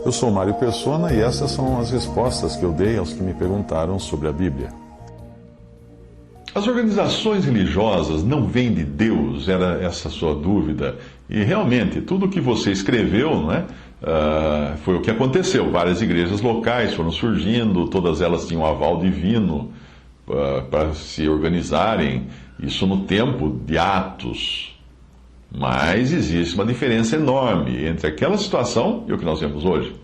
Eu sou Mário Persona e essas são as respostas que eu dei aos que me perguntaram sobre a Bíblia. As organizações religiosas não vêm de Deus? Era essa a sua dúvida. E realmente, tudo o que você escreveu, não é? Foi o que aconteceu. Várias igrejas locais foram surgindo, todas elas tinham aval divino para se organizarem. Isso no tempo de Atos. Mas existe uma diferença enorme entre aquela situação e o que nós vemos hoje.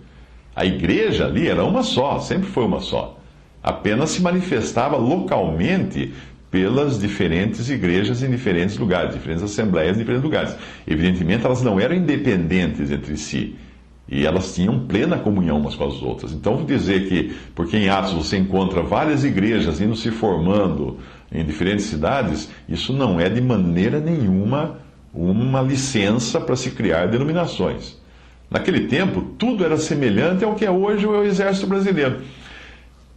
A igreja ali era uma só, sempre foi uma só. Apenas se manifestava localmente pelas diferentes igrejas em diferentes lugares, diferentes assembleias em diferentes lugares. Evidentemente, elas não eram independentes entre si. E elas tinham plena comunhão umas com as outras. Então, vou dizer que, porque em Atos você encontra várias igrejas indo se formando em diferentes cidades, isso não é de maneira nenhuma uma licença para se criar denominações. Naquele tempo, tudo era semelhante ao que é hoje o exército brasileiro.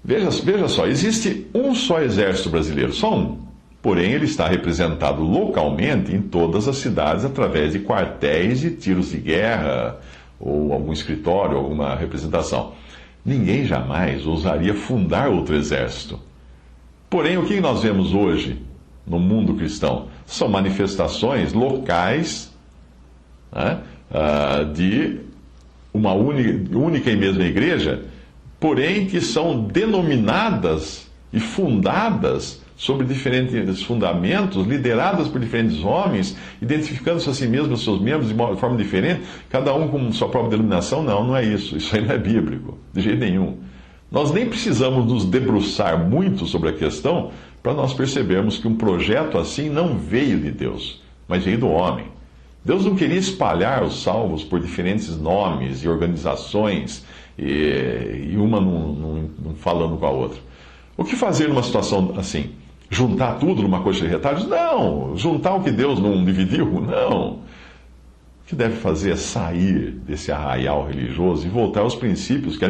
Veja só, existe um só exército brasileiro, só um. Porém, ele está representado localmente em todas as cidades através de quartéis e tiros de guerra, ou algum escritório, alguma representação. Ninguém jamais ousaria fundar outro exército. Porém, o que nós vemos hoje no mundo cristão são manifestações locais, né, de uma única e mesma igreja, porém que são denominadas e fundadas sobre diferentes fundamentos, lideradas por diferentes homens, identificando-se a si mesmos, seus membros de forma diferente, cada um com sua própria denominação. Não é isso. Isso aí não é bíblico, de jeito nenhum. Nós nem precisamos nos debruçar muito sobre a questão para nós percebermos que um projeto assim não veio de Deus, mas veio do homem. Deus não queria espalhar os salvos por diferentes nomes e organizações, e uma não falando com a outra. O que fazer numa situação assim? Juntar tudo numa coxa de retalhos? Não! Juntar o que Deus não dividiu? Não! O que deve fazer é sair desse arraial religioso e voltar aos princípios que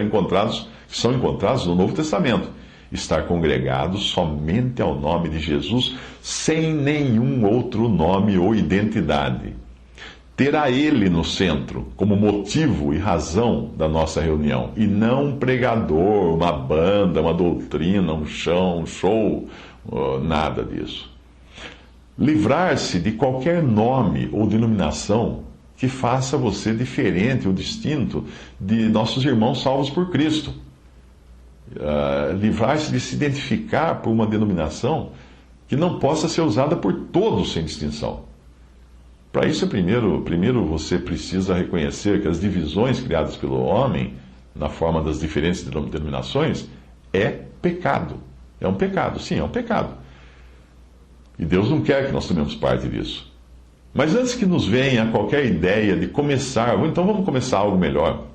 são encontrados no Novo Testamento. Estar congregados somente ao nome de Jesus, sem nenhum outro nome ou identidade. Ter a Ele no centro, como motivo e razão da nossa reunião, e não um pregador, uma banda, uma doutrina, um show, nada disso. Livrar-se de qualquer nome ou denominação que faça você diferente ou distinto de nossos irmãos salvos por Cristo. Livrar-se de se identificar por uma denominação que não possa ser usada por todos sem distinção. Para isso, primeiro você precisa reconhecer que as divisões criadas pelo homem, na forma das diferentes denominações, é pecado. É um pecado, sim, é um pecado. E Deus não quer que nós tomemos parte disso. Mas antes que nos venha qualquer ideia de começar, então vamos começar algo melhor,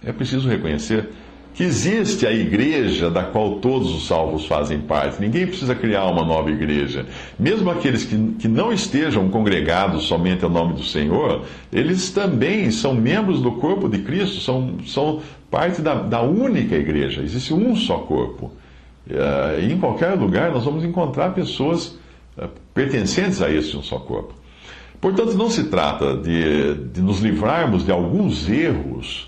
é preciso reconhecer que existe a igreja da qual todos os salvos fazem parte. Ninguém precisa criar uma nova igreja. Mesmo aqueles que não estejam congregados somente ao nome do Senhor, eles também são membros do corpo de Cristo, são parte da única igreja. Existe um só corpo. E em qualquer lugar nós vamos encontrar pessoas pertencentes a esse um só corpo. Portanto, não se trata de nos livrarmos de alguns erros,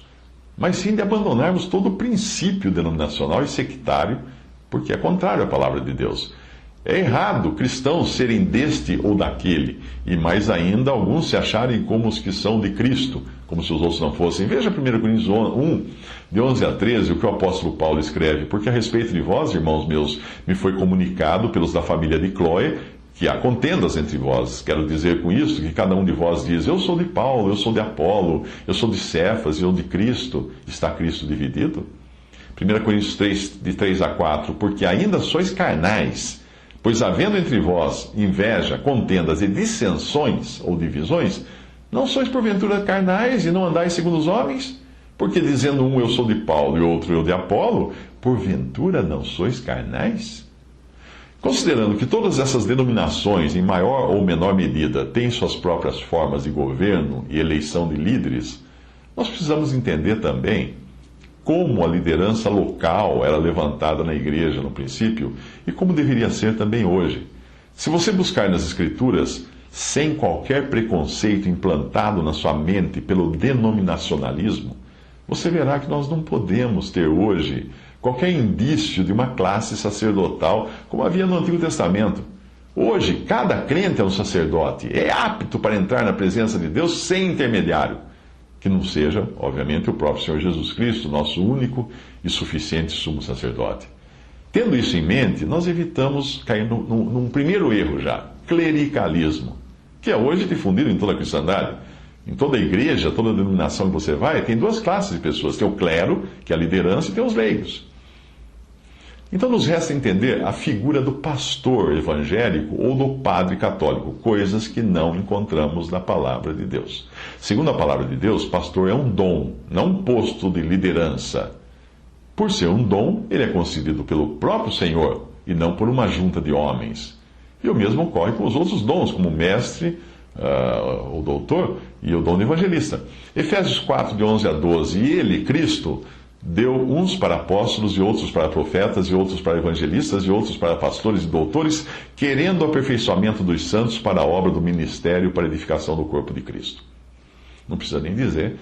mas sim de abandonarmos todo o princípio denominacional e sectário, porque é contrário à palavra de Deus. É errado cristãos serem deste ou daquele, e mais ainda, alguns se acharem como os que são de Cristo, como se os outros não fossem. Veja 1 Coríntios 1, de 11 a 13, o que o apóstolo Paulo escreve: porque a respeito de vós, irmãos meus, me foi comunicado pelos da família de Cloé, que há contendas entre vós. Quero dizer com isso que cada um de vós diz: eu sou de Paulo, eu sou de Apolo, eu sou de Cefas, eu de Cristo. Está Cristo dividido? 1 Coríntios 3, de 3 a 4, porque ainda sois carnais, pois havendo entre vós inveja, contendas e dissensões ou divisões, não sois porventura carnais e não andais segundo os homens? Porque dizendo um eu sou de Paulo e outro eu de Apolo, porventura não sois carnais? Considerando que todas essas denominações, em maior ou menor medida, têm suas próprias formas de governo e eleição de líderes, nós precisamos entender também como a liderança local era levantada na igreja no princípio e como deveria ser também hoje. Se você buscar nas Escrituras, sem qualquer preconceito implantado na sua mente pelo denominacionalismo, você verá que nós não podemos ter hoje qualquer indício de uma classe sacerdotal como havia no Antigo Testamento. Hoje, cada crente é um sacerdote, é apto para entrar na presença de Deus sem intermediário, que não seja, obviamente, o próprio Senhor Jesus Cristo, nosso único e suficiente sumo sacerdote. Tendo isso em mente, nós evitamos cair num primeiro erro já, clericalismo, que é hoje difundido em toda a cristandade. Em toda a igreja, toda a denominação que você vai, tem duas classes de pessoas. Tem o clero, que é a liderança, e tem os leigos. Então nos resta entender a figura do pastor evangélico ou do padre católico, coisas que não encontramos na palavra de Deus. Segundo a palavra de Deus, pastor é um dom, não um posto de liderança. Por ser um dom, ele é concedido pelo próprio Senhor e não por uma junta de homens. E o mesmo ocorre com os outros dons, como o mestre, o doutor e o dom de evangelista. Efésios 4, de 11 a 12. E ele, Cristo, deu uns para apóstolos, e outros para profetas, e outros para evangelistas, e outros para pastores e doutores, querendo o aperfeiçoamento dos santos para a obra do ministério, para a edificação do corpo de Cristo. Não precisa nem dizer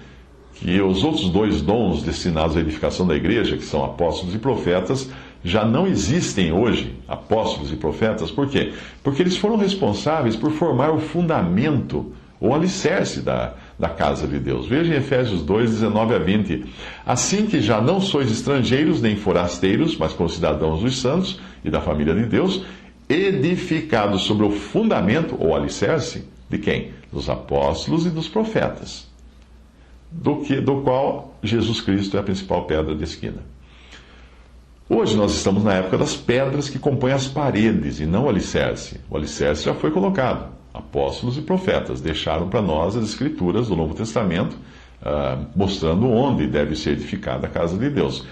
que os outros dois dons destinados à edificação da igreja, que são apóstolos e profetas, já não existem hoje, apóstolos e profetas. Por quê? Porque eles foram responsáveis por formar o fundamento, ou alicerce da casa de Deus. Veja em Efésios 2, 19 a 20. Assim que já não sois estrangeiros nem forasteiros, mas concidadãos dos santos e da família de Deus, edificados sobre o fundamento, ou alicerce, de quem? Dos apóstolos e dos profetas, do qual Jesus Cristo é a principal pedra de esquina. Hoje nós estamos na época das pedras que compõem as paredes e não o alicerce. O alicerce já foi colocado. Apóstolos e profetas deixaram para nós as escrituras do Novo Testamento, mostrando onde deve ser edificada a casa de Deus.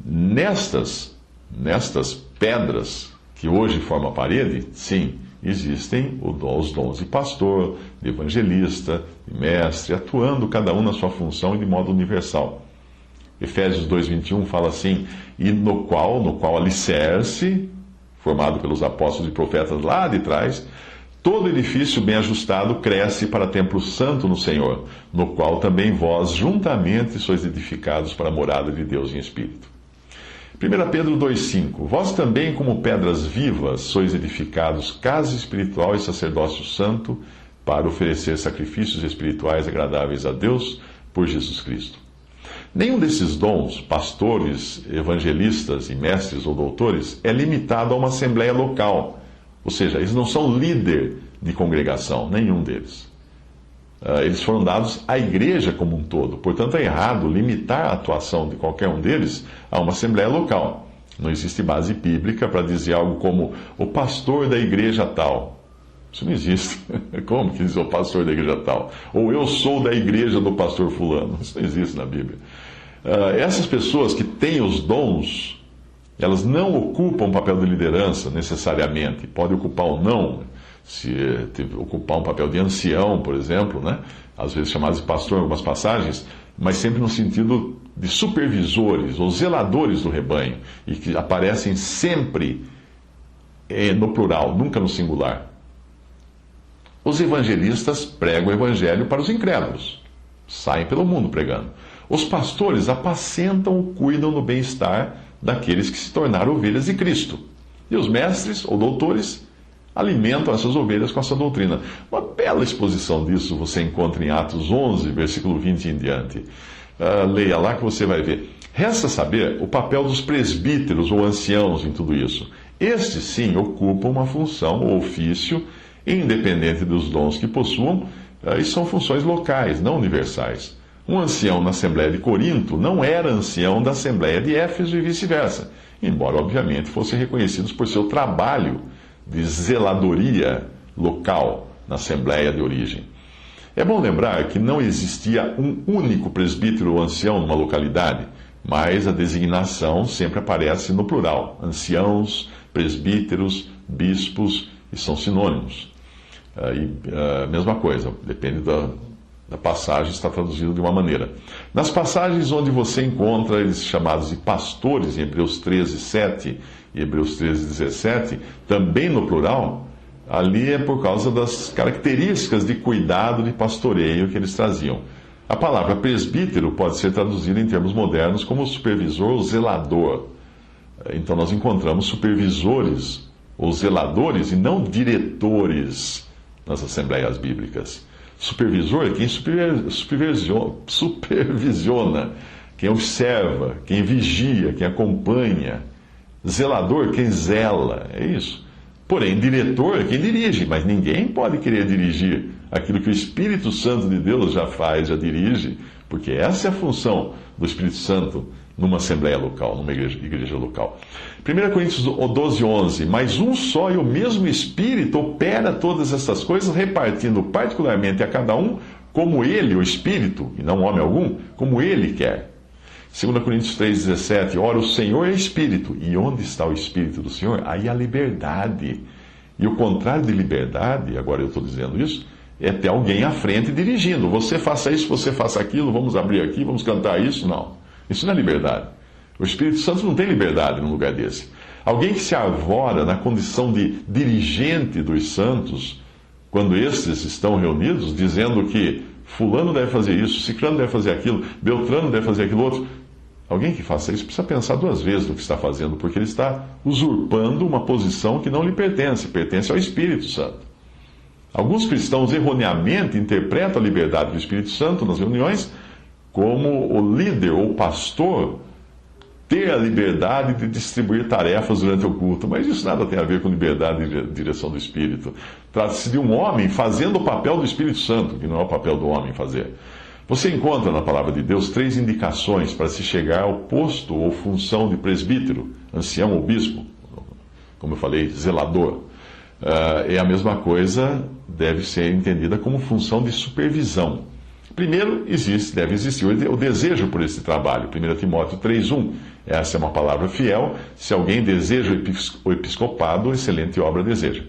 Nestas pedras que hoje formam a parede, sim, existem os dons de pastor, de evangelista, de mestre, atuando cada um na sua função e de modo universal. Efésios 2:21 fala assim: e no qual alicerce, formado pelos apóstolos e profetas lá de trás, todo edifício bem ajustado cresce para templo santo no Senhor, no qual também vós juntamente sois edificados para a morada de Deus em Espírito. 1 Pedro 2,5: vós também, como pedras vivas, sois edificados casa espiritual e sacerdócio santo, para oferecer sacrifícios espirituais agradáveis a Deus por Jesus Cristo. Nenhum desses dons, pastores, evangelistas e mestres ou doutores, é limitado a uma assembleia local. Ou seja, eles não são líder de congregação, nenhum deles. Eles foram dados à igreja como um todo. Portanto, é errado limitar a atuação de qualquer um deles a uma assembleia local. Não existe base bíblica para dizer algo como o pastor da igreja tal. Isso não existe. Como que diz o pastor da igreja tal? Ou eu sou da igreja do pastor fulano. Isso não existe na Bíblia. Essas pessoas que têm os dons, elas não ocupam um papel de liderança necessariamente. Pode ocupar ou não, se ocupar um papel de ancião, por exemplo, né? Às vezes chamados de pastor em algumas passagens, mas sempre no sentido de supervisores ou zeladores do rebanho, e que aparecem sempre no plural, nunca no singular. Os evangelistas pregam o evangelho para os incrédulos, saem pelo mundo pregando. Os pastores apacentam ou cuidam do bem-estar daqueles que se tornaram ovelhas de Cristo. E os mestres ou doutores alimentam essas ovelhas com essa doutrina. Uma bela exposição disso você encontra em Atos 11, versículo 20 em diante. Leia lá que você vai ver. Resta saber o papel dos presbíteros ou anciãos em tudo isso. Estes, sim, ocupam uma função ou ofício, independente dos dons que possuam, e são funções locais, não universais. Um ancião na Assembleia de Corinto não era ancião da Assembleia de Éfeso e vice-versa, embora, obviamente, fossem reconhecidos por seu trabalho de zeladoria local na Assembleia de origem. É bom lembrar que não existia um único presbítero ou ancião numa localidade, mas a designação sempre aparece no plural: anciãos, presbíteros, bispos, e são sinônimos. Mesma coisa, depende da passagem, está traduzido de uma maneira. Nas passagens onde você encontra eles chamados de pastores, em Hebreus 13, 7 e Hebreus 13, 17, também no plural, ali é por causa das características de cuidado, de pastoreio que eles traziam. A palavra presbítero pode ser traduzida em termos modernos como supervisor ou zelador. Então nós encontramos supervisores ou zeladores e não diretores nas assembleias bíblicas. Supervisor é quem supervisiona, quem observa, quem vigia, quem acompanha. Zelador, quem zela, é isso. Porém, diretor é quem dirige, mas ninguém pode querer dirigir aquilo que o Espírito Santo de Deus já faz, já dirige, porque essa é a função do Espírito Santo numa assembleia local, numa igreja local. 1 Coríntios 12, 11. Mas um só e o mesmo Espírito opera todas essas coisas, repartindo particularmente a cada um como ele, o Espírito, e não homem algum, como ele quer. 2 Coríntios 3, 17. Ora, o Senhor é Espírito. E onde está o Espírito do Senhor? Aí a liberdade. E o contrário de liberdade, agora eu estou dizendo isso, é ter alguém à frente dirigindo. Você faça isso, você faça aquilo, vamos abrir aqui, vamos cantar isso. Não. Isso não é liberdade. O Espírito Santo não tem liberdade num lugar desse. Alguém que se arvora na condição de dirigente dos santos, quando estes estão reunidos, dizendo que fulano deve fazer isso, ciclano deve fazer aquilo, beltrano deve fazer aquilo outro. Alguém que faça isso precisa pensar duas vezes no que está fazendo, porque ele está usurpando uma posição que não lhe pertence, pertence ao Espírito Santo. Alguns cristãos erroneamente interpretam a liberdade do Espírito Santo nas reuniões como o líder ou pastor ter a liberdade de distribuir tarefas durante o culto. Mas isso nada tem a ver com liberdade de direção do Espírito. Trata-se de um homem fazendo o papel do Espírito Santo, que não é o papel do homem fazer. Você encontra na palavra de Deus 3 indicações para se chegar ao posto ou função de presbítero, ancião ou bispo, como eu falei, zelador. É a mesma coisa, deve ser entendida como função de supervisão. Primeiro, deve existir o desejo por esse trabalho. 1 Timóteo 3,1. Essa é uma palavra fiel. Se alguém deseja o episcopado, excelente obra deseja.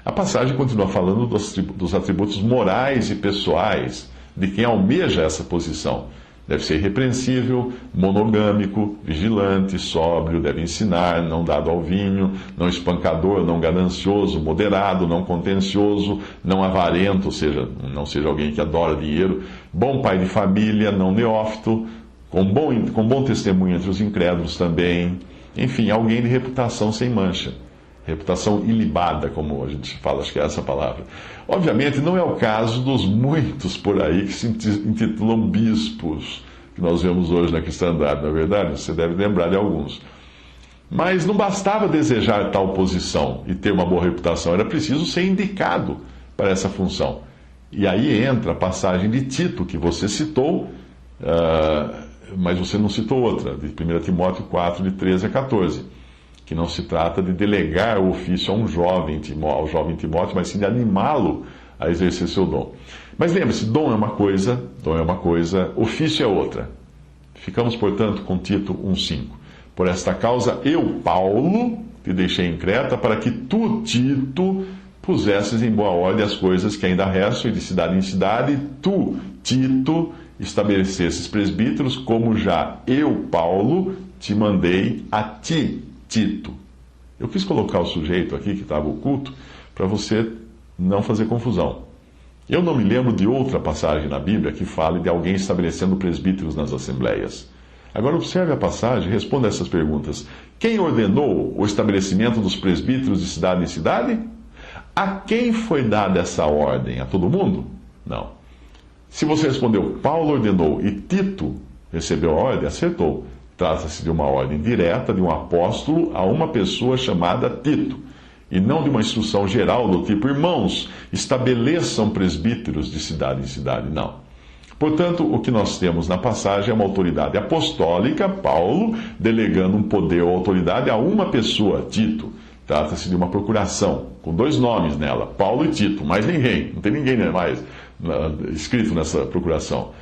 A passagem continua falando dos atributos morais e pessoais de quem almeja essa posição. Deve ser irrepreensível, monogâmico, vigilante, sóbrio, deve ensinar, não dado ao vinho, não espancador, não ganancioso, moderado, não contencioso, não avarento, ou seja, não seja alguém que adora dinheiro, bom pai de família, não neófito, com bom testemunho entre os incrédulos também, enfim, alguém de reputação sem mancha. Reputação ilibada, como a gente fala, acho que é essa a palavra. Obviamente, não é o caso dos muitos por aí que se intitulam bispos, que nós vemos hoje na cristandade, não é verdade? Você deve lembrar de alguns. Mas não bastava desejar tal posição e ter uma boa reputação, era preciso ser indicado para essa função. E aí entra a passagem de Tito, que você citou, mas você não citou outra, de 1 Timóteo 4, de 13 a 14. Que não se trata de delegar o ofício ao jovem Timóteo, mas sim de animá-lo a exercer seu dom. Mas lembre-se, dom é uma coisa, ofício é outra. Ficamos, portanto, com Tito 1,5. Por esta causa, eu, Paulo, te deixei em Creta, para que tu, Tito, pusesses em boa ordem as coisas que ainda restam, e de cidade em cidade, tu, Tito, estabelecesses presbíteros, como já eu, Paulo, te mandei a ti, Tito. Eu quis colocar o sujeito aqui que estava oculto para você não fazer confusão. Eu não me lembro de outra passagem na Bíblia que fale de alguém estabelecendo presbíteros nas assembleias. Agora observe a passagem e responda essas perguntas. Quem ordenou o estabelecimento dos presbíteros de cidade em cidade? A quem foi dada essa ordem? A todo mundo? Não. Se você respondeu, Paulo ordenou e Tito recebeu a ordem, acertou. Trata-se de uma ordem direta de um apóstolo a uma pessoa chamada Tito, e não de uma instrução geral do tipo, irmãos, estabeleçam presbíteros de cidade em cidade. Não. Portanto, o que nós temos na passagem é uma autoridade apostólica, Paulo, delegando um poder ou autoridade a uma pessoa, Tito. Trata-se de uma procuração, com 2 nomes nela, Paulo e Tito, mais ninguém, não tem ninguém mais escrito nessa procuração.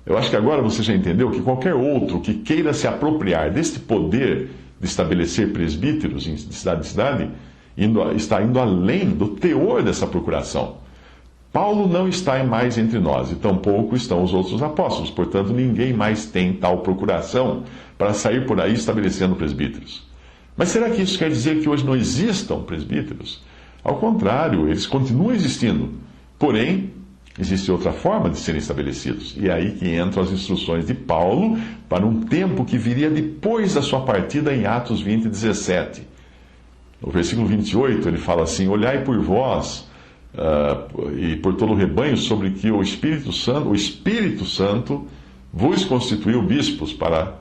Eu acho que agora você já entendeu que qualquer outro que queira se apropriar deste poder de estabelecer presbíteros de cidade em cidade, está indo além do teor dessa procuração. Paulo não está mais entre nós, e tampouco estão os outros apóstolos, portanto ninguém mais tem tal procuração para sair por aí estabelecendo presbíteros. Mas será que isso quer dizer que hoje não existam presbíteros? Ao contrário, eles continuam existindo. Porém, existe outra forma de serem estabelecidos. E é aí que entram as instruções de Paulo para um tempo que viria depois da sua partida em Atos 20, 17. No versículo 28, ele fala assim: olhai por vós e por todo o rebanho sobre que o Espírito Santo vos constituiu bispos para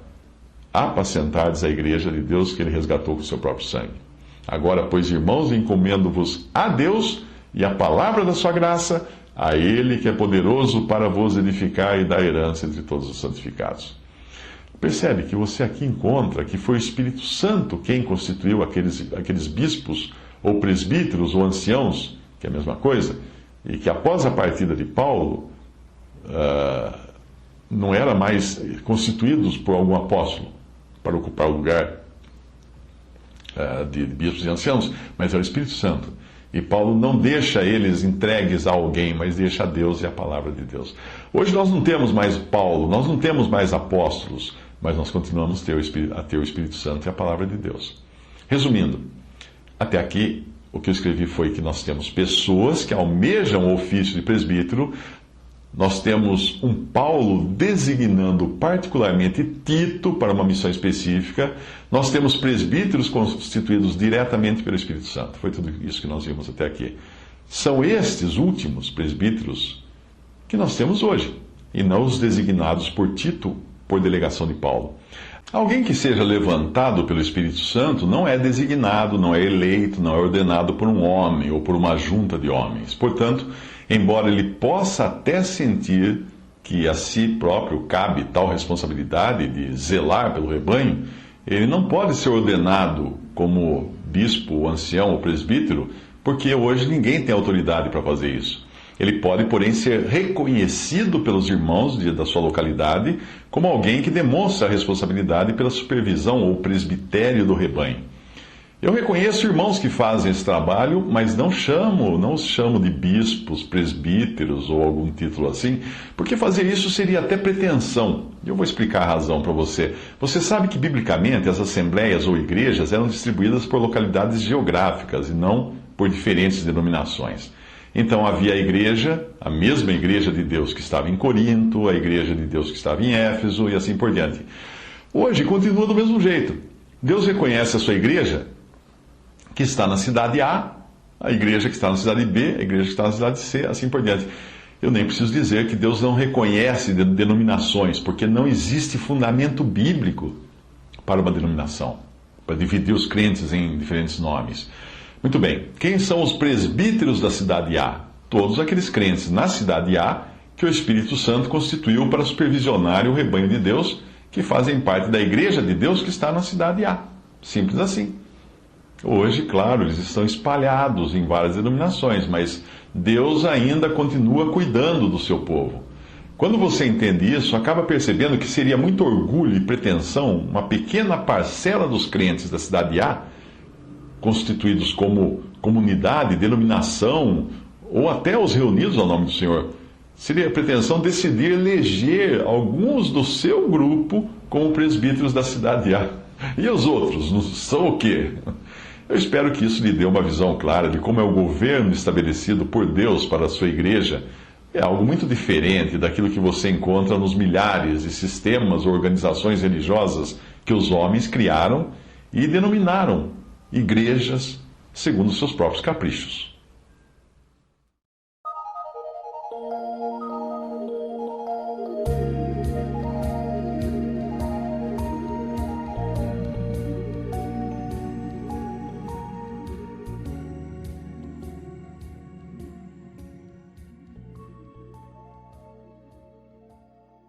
apacentardes a igreja de Deus que ele resgatou com o seu próprio sangue. Agora, pois, irmãos, encomendo-vos a Deus e a palavra da sua graça, a Ele que é poderoso para vos edificar e dar herança entre todos os santificados. Percebe que você aqui encontra que foi o Espírito Santo quem constituiu aqueles bispos, ou presbíteros, ou anciãos, que é a mesma coisa, e que após a partida de Paulo, não eram mais constituídos por algum apóstolo para ocupar o lugar de bispos e anciãos, mas é o Espírito Santo. E Paulo não deixa eles entregues a alguém, mas deixa a Deus e a palavra de Deus. Hoje nós não temos mais Paulo, nós não temos mais apóstolos, mas nós continuamos a ter o Espírito Santo e a palavra de Deus. Resumindo, até aqui o que eu escrevi foi que nós temos pessoas que almejam o ofício de presbítero. Nós temos um Paulo designando particularmente Tito para uma missão específica. Nós temos presbíteros constituídos diretamente pelo Espírito Santo. Foi tudo isso que nós vimos até aqui. São estes últimos presbíteros que nós temos hoje, e não os designados por Tito por delegação de Paulo. Alguém que seja levantado pelo Espírito Santo não é designado, não é eleito, não é ordenado por um homem ou por uma junta de homens. Portanto, embora ele possa até sentir que a si próprio cabe tal responsabilidade de zelar pelo rebanho, ele não pode ser ordenado como bispo, ancião ou presbítero, porque hoje ninguém tem autoridade para fazer isso. Ele pode, porém, ser reconhecido pelos irmãos da sua localidade como alguém que demonstra a responsabilidade pela supervisão ou presbitério do rebanho. Eu reconheço irmãos que fazem esse trabalho, mas não os chamo de bispos, presbíteros ou algum título assim, porque fazer isso seria até pretensão. Eu vou explicar a razão para você. Você sabe que, biblicamente, as assembleias ou igrejas eram distribuídas por localidades geográficas e não por diferentes denominações. Então havia a igreja, a mesma igreja de Deus que estava em Corinto, a igreja de Deus que estava em Éfeso e assim por diante. Hoje continua do mesmo jeito. Deus reconhece a sua igreja que está na cidade A, a igreja que está na cidade B, a igreja que está na cidade C, assim por diante. Eu nem preciso dizer que Deus não reconhece denominações, porque não existe fundamento bíblico para uma denominação, para dividir os crentes em diferentes nomes. Muito bem, quem são os presbíteros da cidade A? Todos aqueles crentes na cidade A que o Espírito Santo constituiu para supervisionar o rebanho de Deus, que fazem parte da igreja de Deus que está na cidade A. Simples assim. Hoje, claro, eles estão espalhados em várias denominações, mas Deus ainda continua cuidando do seu povo. Quando você entende isso, acaba percebendo que seria muito orgulho e pretensão uma pequena parcela dos crentes da cidade A, constituídos como comunidade, denominação, ou até os reunidos ao nome do Senhor, seria a pretensão decidir eleger alguns do seu grupo como presbíteros da cidade A. E os outros, não são o quê? Eu espero que isso lhe dê uma visão clara de como é o governo estabelecido por Deus para a sua igreja. É algo muito diferente daquilo que você encontra nos milhares de sistemas ou organizações religiosas que os homens criaram e denominaram igrejas segundo seus próprios caprichos.